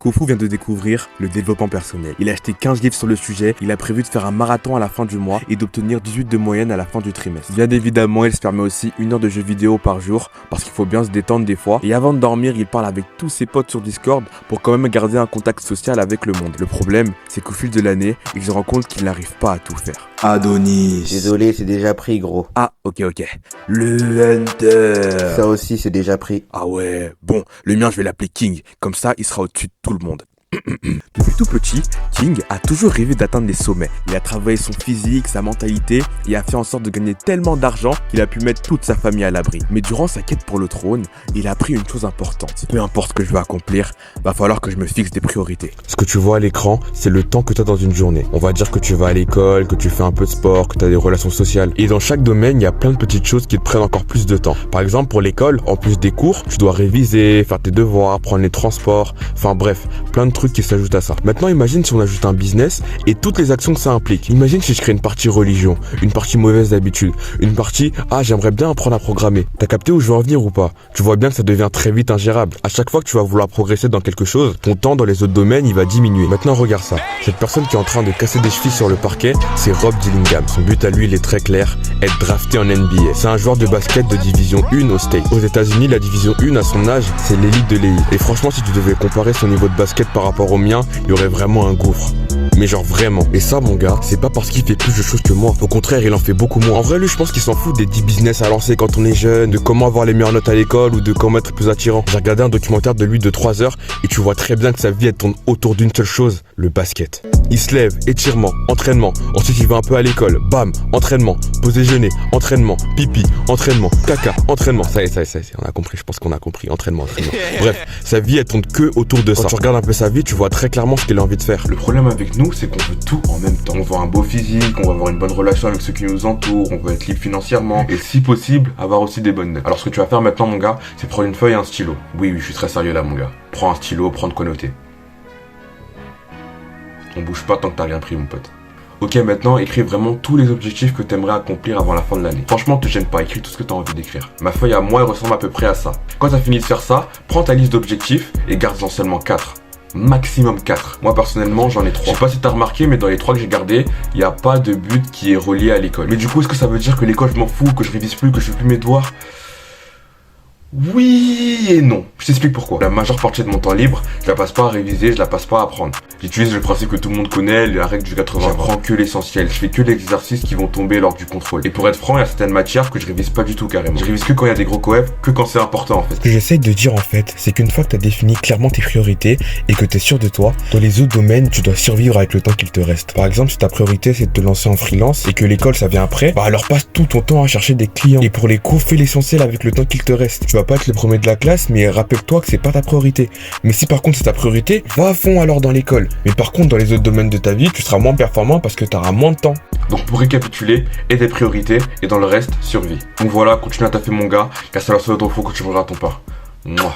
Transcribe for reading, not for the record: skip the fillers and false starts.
Kofu vient de découvrir le développement personnel. Il a acheté 15 livres sur le sujet, il a prévu de faire un marathon à la fin du mois et d'obtenir 18 de moyenne à la fin du trimestre. Bien évidemment, il se permet aussi 1 heure de jeux vidéo par jour parce qu'il faut bien se détendre des fois. Et avant de dormir, il parle avec tous ses potes sur Discord pour quand même garder un contact social avec le monde. Le problème, c'est qu'au fil de l'année, il se rend compte qu'il n'arrive pas à tout faire. Adonis. Désolé, c'est déjà pris, gros. Ah, ok. Le Hunter. Ça aussi, c'est déjà pris. Ah ouais, bon, le mien je vais l'appeler King, comme ça il sera au-dessus de tout le monde. Depuis tout petit, King a toujours rêvé d'atteindre des sommets. Il a travaillé son physique, sa mentalité et a fait en sorte de gagner tellement d'argent qu'il a pu mettre toute sa famille à l'abri. Mais durant sa quête pour le trône, il a appris une chose importante. Peu importe ce que je veux accomplir, va falloir que je me fixe des priorités. Ce que tu vois à l'écran, c'est le temps que tu as dans une journée. On va dire que tu vas à l'école, que tu fais un peu de sport, que tu as des relations sociales. Et dans chaque domaine, il y a plein de petites choses qui te prennent encore plus de temps. Par exemple, pour l'école, en plus des cours, tu dois réviser, faire tes devoirs, prendre les transports. Enfin bref, plein de trucs qui s'ajoutent à ça. Maintenant, imagine si on ajoute un business et toutes les actions que ça implique. Imagine si je crée une partie religion, une partie mauvaise d'habitude, une partie j'aimerais bien apprendre à programmer. T'as capté où je veux en venir ou pas? Tu vois bien que ça devient très vite ingérable. À chaque fois que tu vas vouloir progresser dans quelque chose, ton temps dans les autres domaines il va diminuer. Maintenant regarde ça. Cette personne qui est en train de casser des chevilles sur le parquet, c'est Rob Dillingham. Son but à lui il est très clair, être drafté en NBA. C'est un joueur de basket de division 1 au State. Aux États-Unis, la division 1 à son âge, c'est l'élite de l'élite. Et franchement, si tu devais comparer son niveau de basket par rapport au mien, il y aurait vraiment un gouffre. Mais genre vraiment. Et ça mon gars, c'est pas parce qu'il fait plus de choses que moi. Au contraire, il en fait beaucoup moins. En vrai, lui, je pense qu'il s'en fout des 10 business à lancer quand on est jeune, de comment avoir les meilleures notes à l'école ou de comment être plus attirant. J'ai regardé un documentaire de lui de 3 heures et tu vois très bien que sa vie elle tourne autour d'une seule chose, le basket. Il se lève, étirement, entraînement. Ensuite, il va un peu à l'école. Bam, entraînement. Pause déjeuner, entraînement. Pipi, entraînement. Caca, entraînement. Ça y est, on a compris. Je pense qu'on a compris. Entraînement. Bref, sa vie elle tourne que autour de ça. Quand tu regardes un peu sa vie, tu vois très clairement ce qu'il a envie de faire. Le problème avec nous, c'est qu'on veut tout en même temps. On veut un beau physique, on veut avoir une bonne relation avec ceux qui nous entourent, on veut être libre financièrement et si possible, avoir aussi des bonnes notes. Alors ce que tu vas faire maintenant mon gars, c'est prendre une feuille et un stylo. Oui, je suis très sérieux là mon gars. Prends un stylo, prends de quoi noter. On bouge pas tant que t'as rien pris mon pote. Ok, maintenant écris vraiment tous les objectifs que t'aimerais accomplir avant la fin de l'année. Franchement, te gêne pas, écris tout ce que t'as envie d'écrire. Ma feuille à moi, elle ressemble à peu près à ça. Quand t'as fini de faire ça, prends ta liste d'objectifs et garde-en seulement 4. Maximum 4. Moi personnellement j'en ai 3. Je sais pas si t'as remarqué mais dans les 3 que j'ai gardés, il n'y a pas de but qui est relié à l'école. Mais du coup est-ce que ça veut dire que l'école je m'en fous, que je révise plus, que je fais plus mes devoirs? Oui et non. Je t'explique pourquoi. La majeure partie de mon temps libre, je la passe pas à réviser, je la passe pas à apprendre. J'utilise le principe que tout le monde connaît, la règle du 80. J'apprends que l'essentiel, je fais que les exercices qui vont tomber lors du contrôle. Et pour être franc, il y a certaines matières que je révise pas du tout carrément. Je révise que quand il y a des gros coefs, que quand c'est important en fait. Ce que j'essaye de dire en fait, c'est qu'une fois que tu as défini clairement tes priorités et que tu es sûr de toi, dans les autres domaines, tu dois survivre avec le temps qu'il te reste. Par exemple, si ta priorité c'est de te lancer en freelance et que l'école ça vient après, alors passe tout ton temps à chercher des clients. Et pour les cours, fais l'essentiel avec le temps qu'il te reste. Tu vas pas être le premier de la classe, mais rappelle-toi que c'est pas ta priorité. Mais si par contre c'est ta priorité, va à fond alors dans l'école. Mais par contre, dans les autres domaines de ta vie, tu seras moins performant parce que tu auras moins de temps. Donc pour récapituler, aie tes priorités et dans le reste, survie. Donc voilà, continue à taffer mon gars, car c'est la seule autre fois que tu verras ton pas. Mouah.